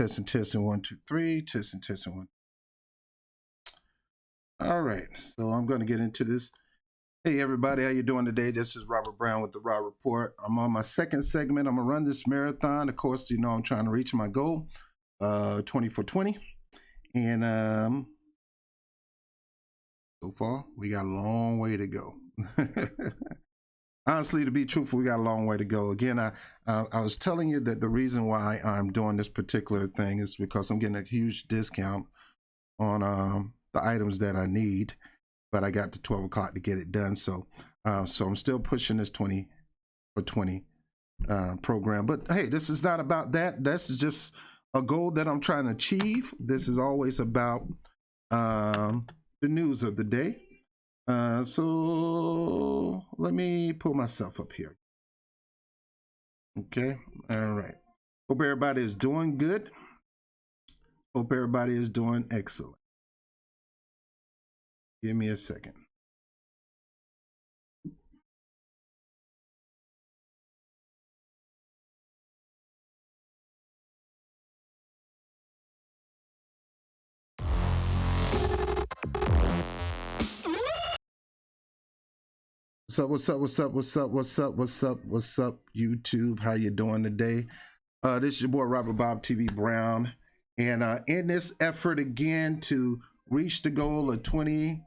Testing 1 2 3. Testing 1. All right, so I'm going to get into this. Hey everybody, how you doing today? This is Robert Brown with the Raw Report. I'm on my second segment. I'm gonna run this marathon. Of course, you know I'm trying to reach my goal, 20 for 20, and so far we got a long way to go. Honestly, to be truthful, we got a long way to go. Again, I was telling you that the reason why I'm doing this particular thing is because I'm getting a huge discount on the items that I need, but I got to 12 o'clock to get it done. So I'm still pushing this 20 for 20 program. But hey, this is not about that. This is just a goal that I'm trying to achieve. This is always about the news of the day. So let me pull myself up here. Okay. All right. Hope everybody is doing good. Hope everybody is doing excellent. Give me a second. What's up, YouTube? How you doing today? This is your boy Robert BOBTV Brown, and in this effort again to reach the goal of 20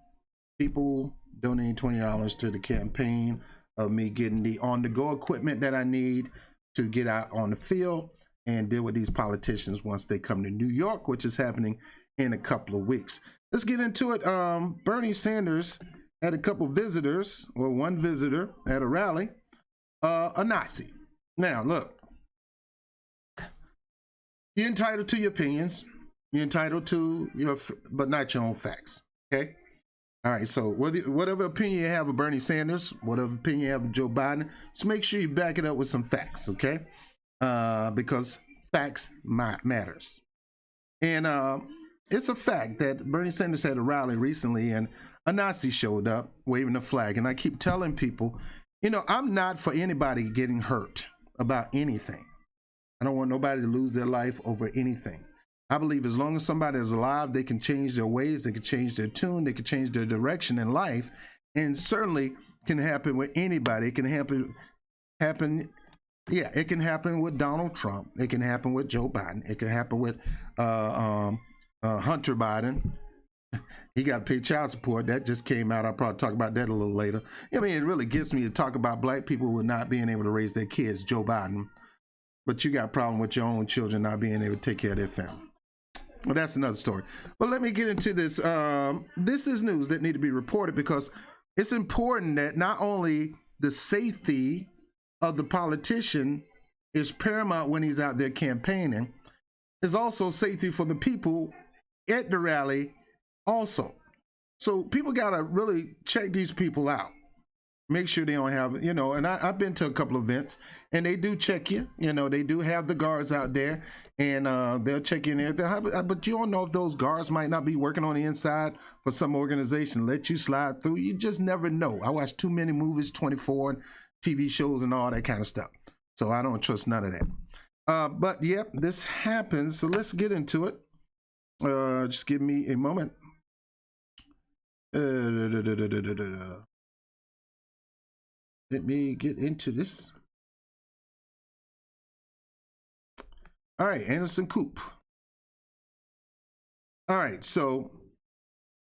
people donating $20 to the campaign of me getting the on-the-go equipment that I need to get out on the field and deal with these politicians once they come to New York, which is happening in a couple of weeks. Let's get into it. Bernie Sanders had a couple visitors, or one visitor at a rally, a Nazi. Now, look, you're entitled to your opinions. You're entitled to your, but not your own facts. Okay. All right. So whatever opinion you have of Bernie Sanders, whatever opinion you have of Joe Biden, just make sure you back it up with some facts. Okay. Because facts matters. And it's a fact that Bernie Sanders had a rally recently and a Nazi showed up waving a flag. And I keep telling people, you know, I'm not for anybody getting hurt about anything. I don't want nobody to lose their life over anything. I believe as long as somebody is alive, they can change their ways, they can change their tune, they can change their direction in life, and certainly can happen with anybody. It can happen. Yeah, it can happen with Donald Trump. It can happen with Joe Biden. It can happen with Hunter Biden. He got to pay child support. That just came out. I'll probably talk about that a little later. I mean, it really gets me to talk about black people who are not being able to raise their kids, Joe Biden. But you got a problem with your own children not being able to take care of their family. Well, that's another story. But let me get into this. This is news that need to be reported because it's important that not only the safety of the politician is paramount when he's out there campaigning, it's also safety for the people at the rally also. So people got to really check these people out. Make sure they don't have, you know, and I've been to a couple of events and they do check you, you know, they do have the guards out there and they'll check you in everything. But you don't know if those guards might not be working on the inside for some organization, let you slide through. You just never know. I watch too many movies, 24 and TV shows and all that kind of stuff. So I don't trust none of that. But yep, this happens. So let's get into it. Just give me a moment. Let me get into this. All right, Anderson Coop. All right, so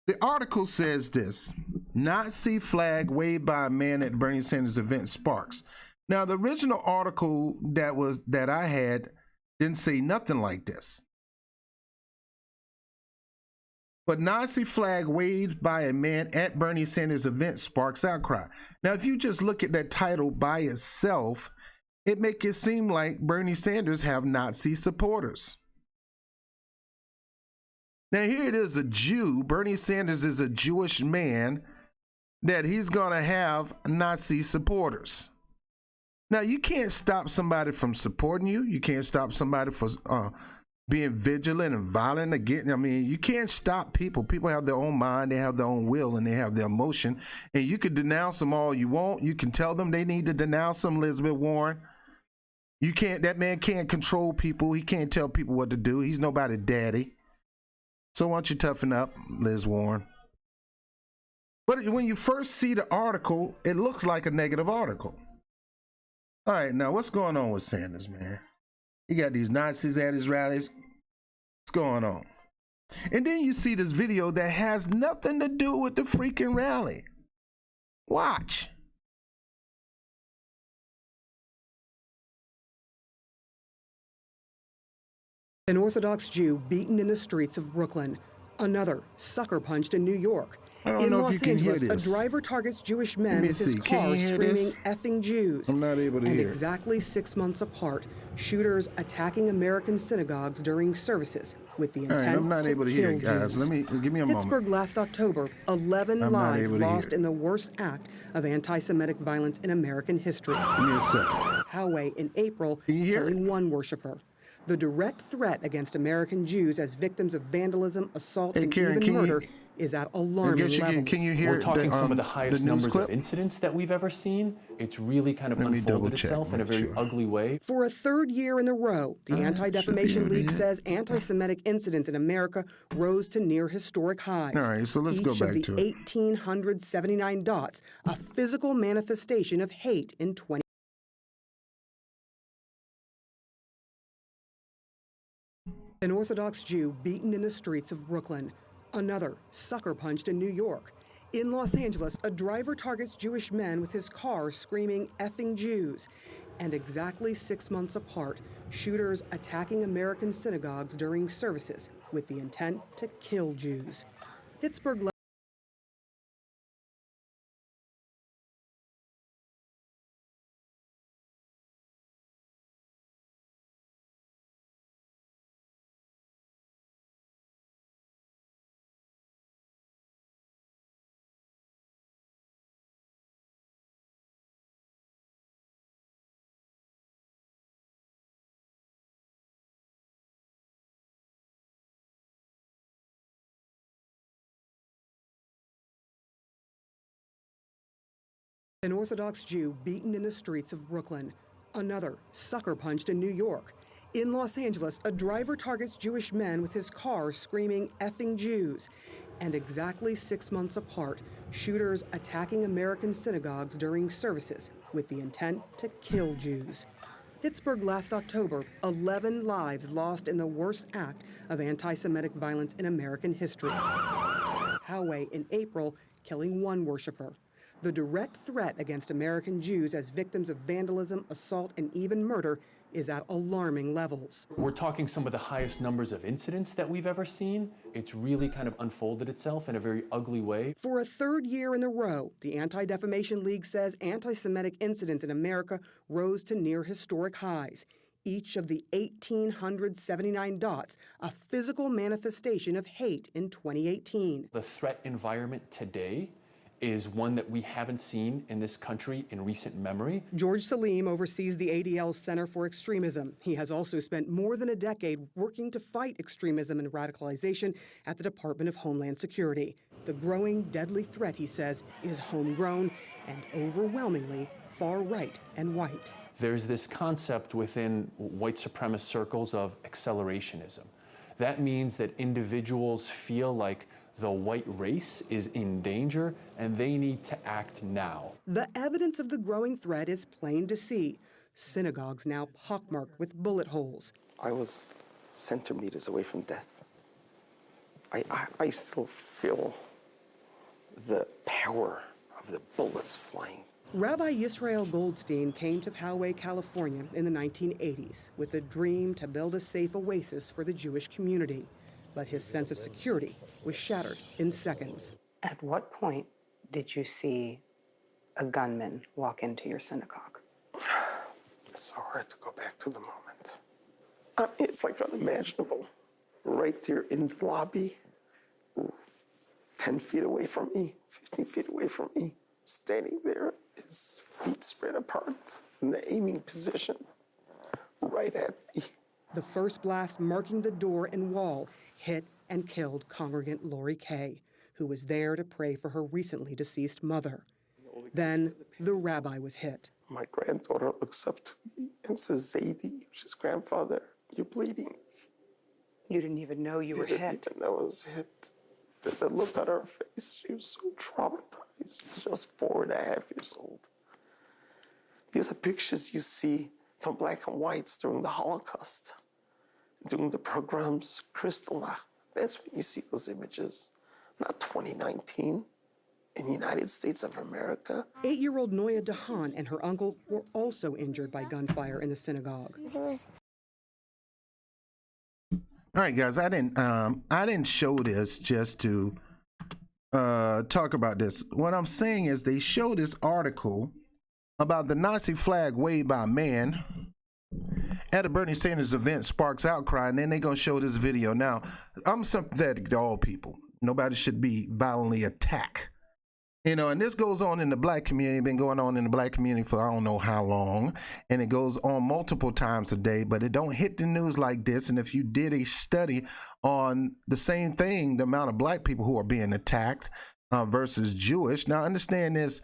the article says this: Nazi flag waved by a man at Bernie Sanders event sparks. Now, the original article that I had didn't say nothing like this. But Nazi flag waved by a man at Bernie Sanders event sparks outcry. Now, if you just look at that title by itself, it makes it seem like Bernie Sanders have Nazi supporters. Now, here it is, a Jew. Bernie Sanders is a Jewish man that he's going to have Nazi supporters. Now, you can't stop somebody from supporting you. You can't stop somebody from being vigilant and violent again. I mean, you can't stop people. People have their own mind, they have their own will, and they have their emotion. And you can denounce them all you want. You can tell them they need to denounce them, Elizabeth Warren. That man can't control people. He can't tell people what to do. He's nobody's daddy. So why don't you toughen up, Liz Warren? But when you first see the article, it looks like a negative article. All right, now what's going on with Sanders, man? He got these Nazis at his rallies. What's going on? And then you see this video that has nothing to do with the freaking rally. Watch. An Orthodox Jew beaten in the streets of Brooklyn. Another sucker punched in New York. In Los Angeles, a driver targets Jewish men with his car screaming effing Jews. I'm not able to hear. And exactly 6 months apart, shooters attacking American synagogues during services with the intent I'm not able to hear, guys. Give me a moment. Pittsburgh last October, 11 lives lost in the worst act of anti-Semitic violence in American history. Give me a second. Poway in April, killing one worshiper. The direct threat against American Jews as victims of vandalism, assault, and even murder is at alarming levels. Can you hear? We're talking some of the highest numbers of incidents that we've ever seen. It's really kind of unfolded itself in a very ugly way. For a third year in a row, the Anti-Defamation League says anti-Semitic incidents in America rose to near historic highs. All right, so let's go back to it. Each of the 1,879 dots, a physical manifestation of hate in 20. An Orthodox Jew beaten in the streets of Brooklyn. Another sucker punched in New York. In Los Angeles, a driver targets Jewish men with his car screaming effing Jews. And exactly 6 months apart, shooters attacking American synagogues during services with the intent to kill Jews. Pittsburgh. An Orthodox Jew beaten in the streets of Brooklyn. Another sucker punched in New York. In Los Angeles, a driver targets Jewish men with his car screaming effing Jews. And exactly 6 months apart, shooters attacking American synagogues during services with the intent to kill Jews. Pittsburgh last October, 11 lives lost in the worst act of anti-Semitic violence in American history. Poway in April, killing one worshiper. The direct threat against American Jews as victims of vandalism, assault, and even murder is at alarming levels. We're talking some of the highest numbers of incidents that we've ever seen. It's really kind of unfolded itself in a very ugly way. For a third year in a row, the Anti-Defamation League says anti-Semitic incidents in America rose to near historic highs. Each of the 1,879 dots, a physical manifestation of hate in 2018. The threat environment today is one that we haven't seen in this country in recent memory. George Salim oversees the ADL's Center for Extremism. He has also spent more than a decade working to fight extremism and radicalization at the Department of Homeland Security. The growing deadly threat, he says, is homegrown and overwhelmingly far-right and white. There's this concept within white supremacist circles of accelerationism. That means that individuals feel like the white race is in danger and they need to act now. The evidence of the growing threat is plain to see. Synagogues now pockmarked with bullet holes. I was centimeters away from death. I still feel the power of the bullets flying. Rabbi Yisrael Goldstein came to Poway, California in the 1980s with a dream to build a safe oasis for the Jewish community. But his sense of security was shattered in seconds. At what point did you see a gunman walk into your synagogue? It's so hard to go back to the moment. It's like unimaginable. Right there in the lobby, 10 feet away from me, 15 feet away from me, standing there, his feet spread apart in the aiming position, right at me. The first blast marking the door and wall hit and killed congregant Lori Kay, who was there to pray for her recently deceased mother. Then the rabbi was hit. My granddaughter looks up to me and says, Zadie, which is grandfather, you're bleeding. You didn't even know you were Didn't hit. even know I was hit. The look on her face, she was so traumatized. She was just 4.5 years old. These are pictures you see from black and whites during the Holocaust, during the pogroms, Kristallnacht. That's when you see those images, not 2019 in the United States of America. 8-year-old Noya Dahan and her uncle were also injured by gunfire in the synagogue. All right, guys, I didn't show this just to talk about this. What I'm saying is they show this article about the Nazi flag waved by a man at a Bernie Sanders event sparks outcry, and then they're gonna show this video. Now, I'm sympathetic to all people. Nobody should be violently attacked. You know, and this goes on in the black community, been going on in the black community for I don't know how long, and it goes on multiple times a day, but it don't hit the news like this. And if you did a study on the same thing, the amount of black people who are being attacked versus Jewish. Now, understand this,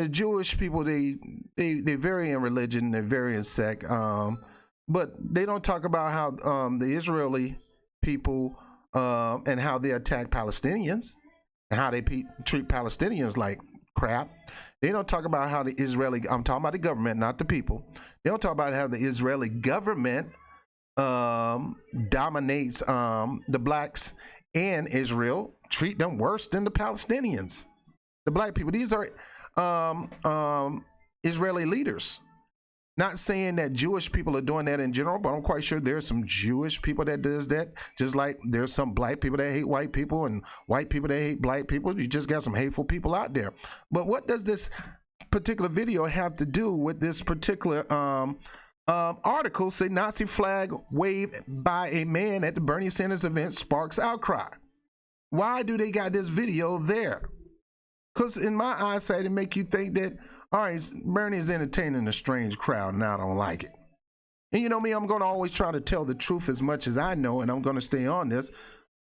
Jewish people, they vary in religion, they vary in sect, but they don't talk about how the Israeli people and how they attack Palestinians and how they treat Palestinians like crap. They don't talk about how the Israeli, I'm talking about the government, not the people. They don't talk about how the Israeli government dominates the blacks in Israel, treat them worse than the Palestinians, the black people. These are Israeli leaders. Not saying that Jewish people are doing that in general, but I'm quite sure there's some Jewish people that does that, just like there's some black people that hate white people and white people that hate black people. You just got some hateful people out there. But what does this particular video have to do with this particular article? Say Nazi flag waved by a man at the Bernie Sanders event sparks outcry. Why do they got this video there? Because in my eyesight, it make you think that, all right, Bernie is entertaining a strange crowd, and I don't like it. And you know me, I'm going to always try to tell the truth as much as I know, and I'm going to stay on this.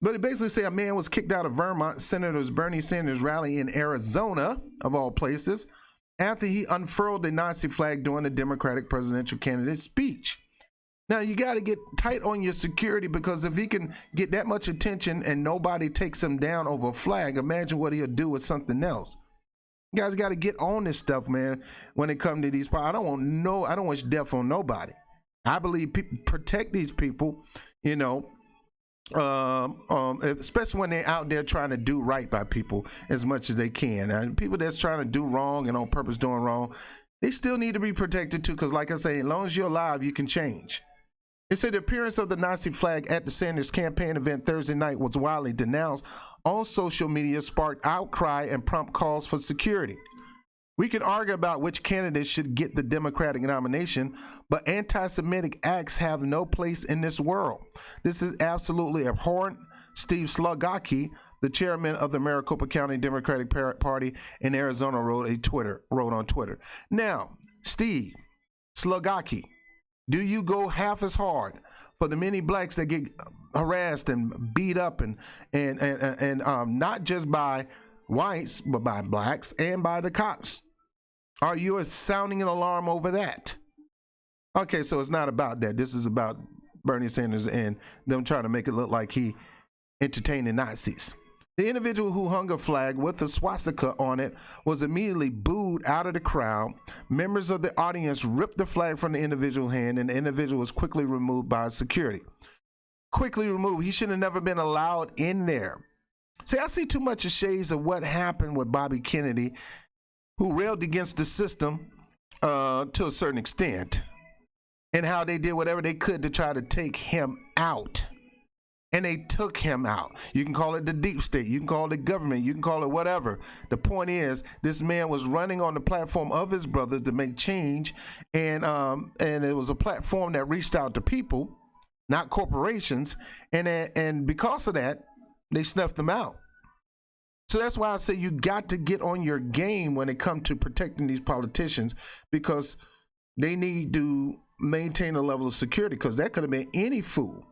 But it basically say a man was kicked out of Vermont Senator Bernie Sanders' rally in Arizona, of all places, after he unfurled the Nazi flag during the Democratic presidential candidate's speech. Now, you got to get tight on your security, because if he can get that much attention and nobody takes him down over a flag, imagine what he'll do with something else. You guys got to get on this stuff, man, when it comes to these. I don't wish death on nobody. I believe people protect these people, you know, especially when they're out there trying to do right by people as much as they can. And people that's trying to do wrong and on purpose doing wrong, they still need to be protected too, because like I say, as long as you're alive, you can change. It said the appearance of the Nazi flag at the Sanders campaign event Thursday night was widely denounced on social media, sparked outcry and prompt calls for security. We can argue about which candidate should get the Democratic nomination, but anti-Semitic acts have no place in this world. This is absolutely abhorrent. Steve Slugaki, the chairman of the Maricopa County Democratic Party in Arizona, wrote on Twitter. Now, Steve Slugaki, do you go half as hard for the many blacks that get harassed and beat up and not just by whites, but by blacks and by the cops? Are you sounding an alarm over that? Okay, so it's not about that. This is about Bernie Sanders and them trying to make it look like he entertaining Nazis. The individual who hung a flag with a swastika on it was immediately booed out of the crowd. Members of the audience ripped the flag from the individual's hand, and the individual was quickly removed by security. Quickly removed. He should have never been allowed in there. See, I see too much of shades of what happened with Bobby Kennedy, who railed against the system to a certain extent, and how they did whatever they could to try to take him out. And they took him out. You can call it the deep state. You can call it the government. You can call it whatever. The point is, this man was running on the platform of his brothers to make change. And it was a platform that reached out to people, not corporations. And because of that, they snuffed him out. So that's why I say you got to get on your game when it comes to protecting these politicians, because they need to maintain a level of security, because that could have been any fool.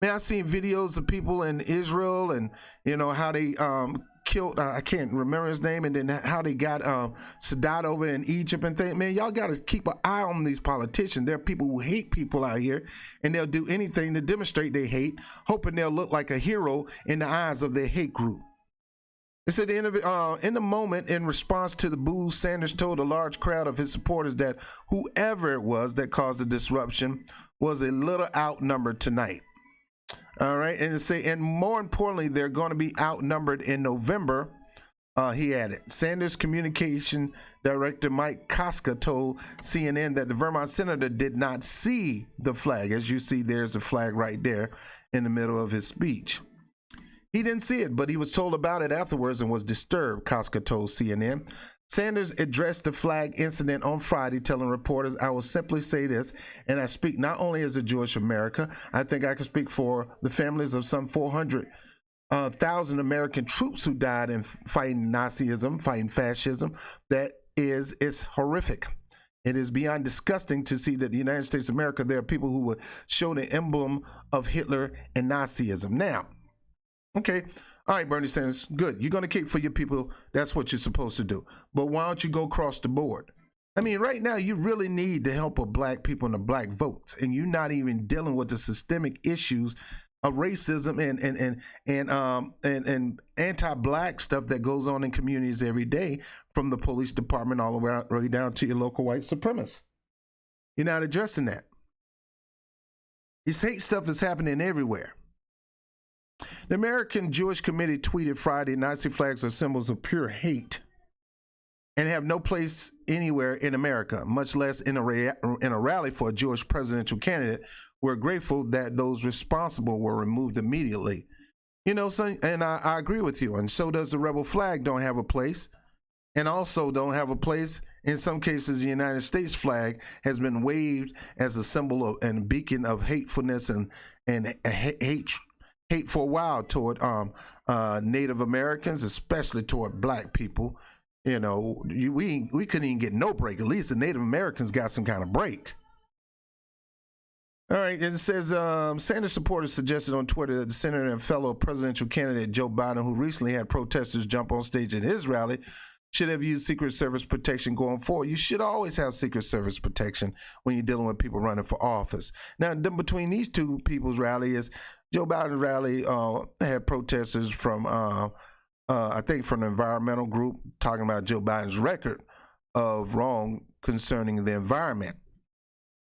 Man, I've seen videos of people in Israel and, you know, how they killed, I can't remember his name, and then how they got Sadat over in Egypt and things. Man, y'all got to keep an eye on these politicians. There are people who hate people out here, and they'll do anything to demonstrate they hate, hoping they'll look like a hero in the eyes of their hate group. It said in the moment, in response to the boos, Sanders told a large crowd of his supporters that whoever it was that caused the disruption was a little outnumbered tonight. All right, and it say, and more importantly, they're going to be outnumbered in November. He added. Sanders' communication director Mike Koska told CNN that the Vermont senator did not see the flag. As you see, there's the flag right there in the middle of his speech. He didn't see it, but he was told about it afterwards and was disturbed, Koska told CNN. Sanders addressed the flag incident on Friday, telling reporters, I will simply say this, and I speak not only as a Jewish American, I think I can speak for the families of some 400,000 American troops who died in fighting Nazism, fighting fascism. It's horrific. It is beyond disgusting to see that the United States of America, there are people who would show the emblem of Hitler and Nazism. Now, okay, all right, Bernie Sanders, good. You're going to keep for your people. That's what you're supposed to do. But why don't you go across the board? I mean, right now, you really need the help of black people and the black votes, and you're not even dealing with the systemic issues of racism and anti-black stuff that goes on in communities every day, from the police department all the way down to your local white supremacists. You're not addressing that. This hate stuff is happening everywhere. The American Jewish Committee tweeted Friday, Nazi flags are symbols of pure hate and have no place anywhere in America, much less in a rally for a Jewish presidential candidate. We're grateful that those responsible were removed immediately. You know, and I agree with you, and so does the rebel flag don't have a place, and also don't have a place. In some cases, the United States flag has been waved as a symbol of and beacon of hatefulness and hate for a while toward Native Americans, especially toward black people. You know, we couldn't even get no break. At least the Native Americans got some kind of break. All right, it says Sanders supporters suggested on Twitter that the senator and fellow presidential candidate Joe Biden, who recently had protesters jump on stage at his rally, should have used Secret Service protection going forward. You should always have Secret Service protection when you're dealing with people running for office. Now, between these two people's rally is Joe Biden's rally had protesters from, I think, from the environmental group talking about Joe Biden's record of wrong concerning the environment.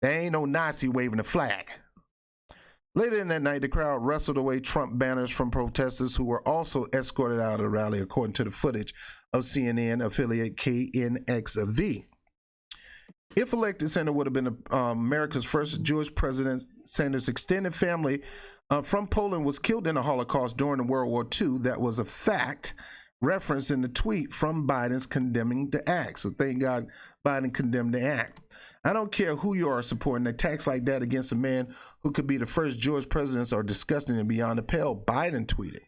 There ain't no Nazi waving the flag. Later in that night, the crowd wrestled away Trump banners from protesters who were also escorted out of the rally, according to the footage of CNN affiliate KNXV. If elected, Sanders would have been America's first Jewish president. Sanders' extended family from Poland was killed in the Holocaust during World War II. That was a fact referenced in the tweet from Biden's condemning the act. So thank God Biden condemned the act. I don't care who you are supporting. Attacks like that against a man who could be the first Jewish president are disgusting and beyond the pale, Biden tweeted.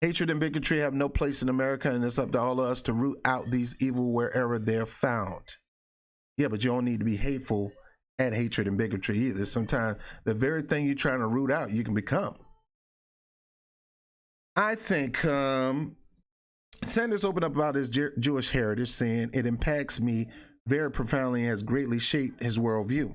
Hatred and bigotry have no place in America, and it's up to all of us to root out these evil wherever they're found. Yeah, but you don't need to be hateful at hatred and bigotry either. Sometimes the very thing you're trying to root out, you can become. I think Sanders opened up about his Jewish heritage, saying it impacts me very profoundly and has greatly shaped his worldview.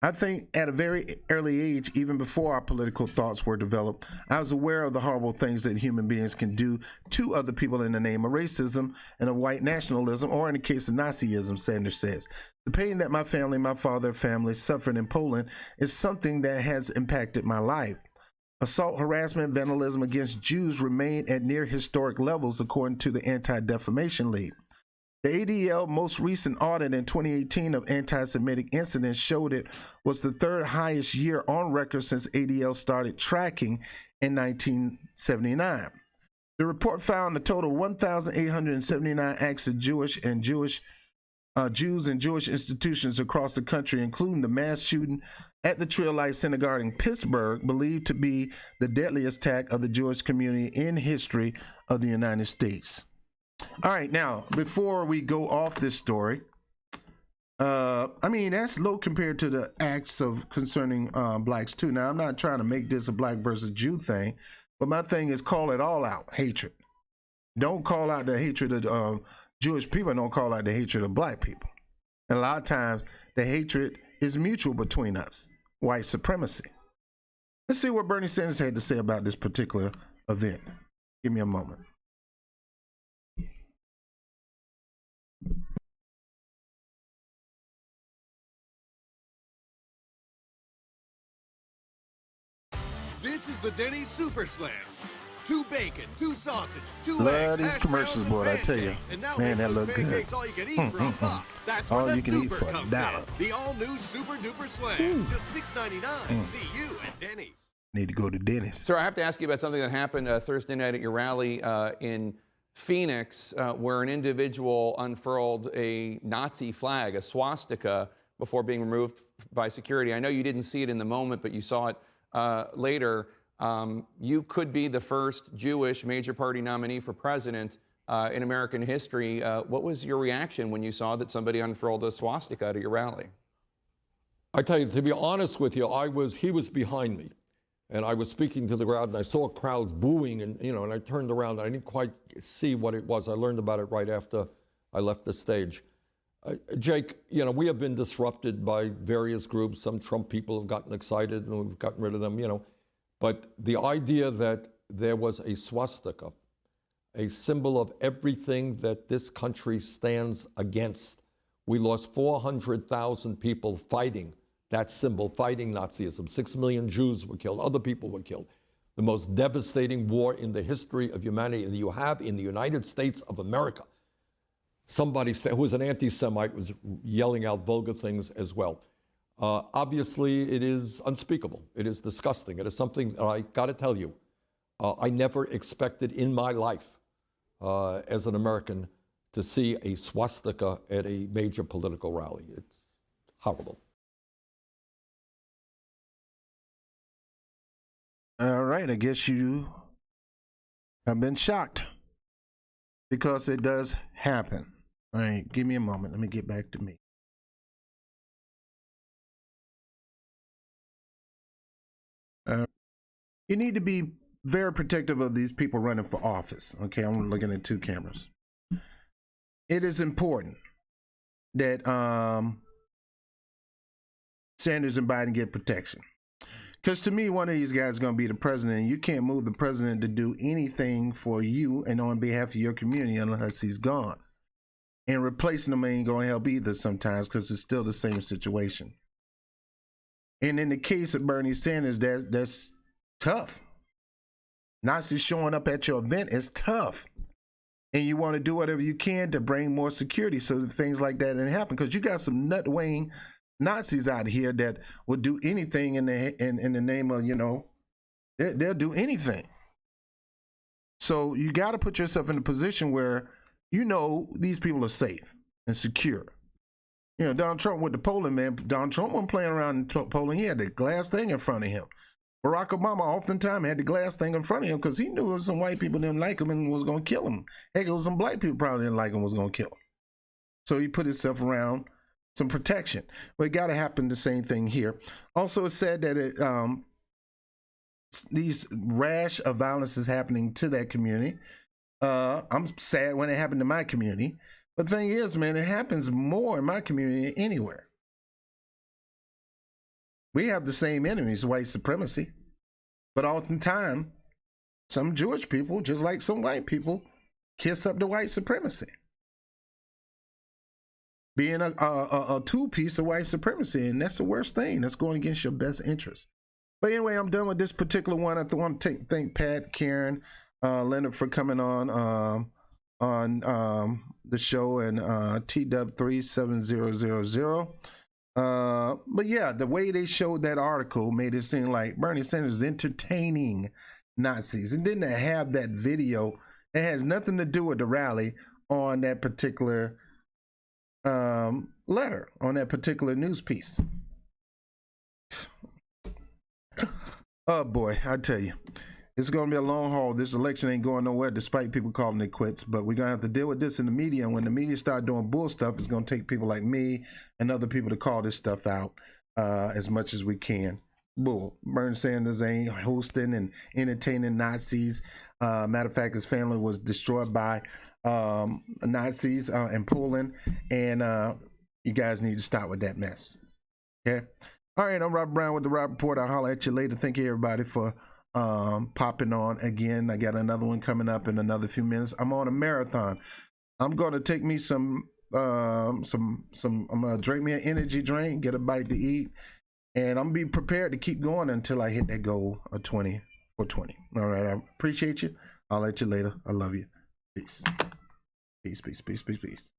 I think at a very early age, even before our political thoughts were developed, I was aware of the horrible things that human beings can do to other people in the name of racism and of white nationalism, or in the case of Nazism, Sanders says. The pain that my family, my father's family, suffered in Poland is something that has impacted my life. Assault, harassment, vandalism against Jews remain at near historic levels, according to the Anti-Defamation League. The ADL most recent audit in 2018 of anti-Semitic incidents showed it was the third highest year on record since ADL started tracking in 1979. The report found a total of 1,879 acts of Jews and Jewish institutions across the country, including the mass shooting at the Tree of Life Synagogue in Pittsburgh, believed to be the deadliest attack of the Jewish community in history of the United States. All right, now, before we go off this story, I mean, that's low compared to the acts of concerning blacks too. Now, I'm not trying to make this a black versus Jew thing, but my thing is call it all out, hatred. don't call out the hatred of Jewish people, don't call out the hatred of black people. And a lot of times the hatred is mutual between us, white supremacy. Let's see what Bernie Sanders had to say about this particular event. Give me a moment. This is the Denny's Super Slam. 2 bacon, 2 sausage, 2 Love eggs, these hash commercials, browns, boy, and I tell you. pancakes. And now Man, make that those look good. pancakes all you can eat for $1. That's All where you the can eat super for comes $1. in. The all-new Super Duper Slam. Just $6.99. See you at Denny's. Need to go to Dennis. Sir, I have to ask you about something that happened Thursday night at your rally in Phoenix, where an individual unfurled a Nazi flag, a swastika, before being removed by security. I know you didn't see it in the moment, but you saw it later. You could be the first Jewish major party nominee for president in American history. What was your reaction when you saw that somebody unfurled a swastika at your rally? I tell you, to be honest with you, he was behind me. And I was speaking to the crowd, and I saw crowds booing, and and I turned around, and I didn't quite see what it was. I learned about it right after I left the stage. Jake, we have been disrupted by various groups. Some Trump people have gotten excited, and we've gotten rid of them, But the idea that there was a swastika, a symbol of everything that this country stands against. We lost 400,000 people fighting that symbol, fighting Nazism. 6 million Jews were killed, other people were killed. The most devastating war in the history of humanity, and you have in the United States of America. Somebody who was an anti-Semite was yelling out vulgar things as well. Obviously, it is unspeakable. It is disgusting. It is something that I got to tell you, I never expected in my life as an American to see a swastika at a major political rally. It's horrible. All right, I guess you have been shocked because it does happen. All right, give me a moment. Let me get back to me. You need to be very protective of these people running for office. Okay, I'm looking at 2 cameras. It is important that Sanders and Biden get protection. Because to me, one of these guys is going to be the president, and you can't move the president to do anything for you and on behalf of your community unless he's gone. And replacing him ain't going to help either sometimes, because it's still the same situation. And in the case of Bernie Sanders, that's tough. Nazis showing up at your event is tough. And you want to do whatever you can to bring more security so that things like that didn't happen. Because you got some nut-weighing Nazis out here that will do anything in the name of, they'll do anything. So you got to put yourself in a position where these people are safe and secure. Donald Trump with the polling, man. Donald Trump wasn't playing around in polling. He had the glass thing in front of him. Barack Obama oftentimes had the glass thing in front of him because he knew some white people didn't like him and was going to kill him. Heck, it was some black people probably didn't like him and was going to kill him. So he put himself around some protection. But it got to happen the same thing here. Also, it's said that these rash of violence is happening to that community. I'm sad when it happened to my community. But the thing is, man, it happens more in my community than anywhere. We have the same enemies, white supremacy. But oftentimes, some Jewish people, just like some white people, kiss up to white supremacy. Being a two-piece of white supremacy, and that's the worst thing. That's going against your best interest. But anyway, I'm done with this particular one. I want to thank Pat, Karen, Leonard for coming on the show, and TW37000. But yeah, the way they showed that article made it seem like Bernie Sanders is entertaining Nazis. It didn't have that video. It has nothing to do with the rally on that particular letter, on that particular news piece. Oh boy, I tell you, it's going to be a long haul. This election ain't going nowhere despite people calling it quits, but we're going to have to deal with this in the media. And when the media start doing bull stuff, it's going to take people like me and other people to call this stuff out as much as we can. bull. Bernie Sanders ain't hosting and entertaining Nazis. Matter of fact, his family was destroyed by Nazis in Poland, and you guys need to stop with that mess. Okay. All right, I'm Robert Brown with the Rob Report. I'll holler at you later. Thank you, everybody, for popping on again. I got another one coming up in another few minutes. I'm on a marathon. I'm going to take me I'm going to drink me an energy drink, get a bite to eat, and I'm going to be prepared to keep going until I hit that goal of 20 for 20. All right, I appreciate you. I'll let you later. I love you. Peace. Peace, peace, peace, peace, peace.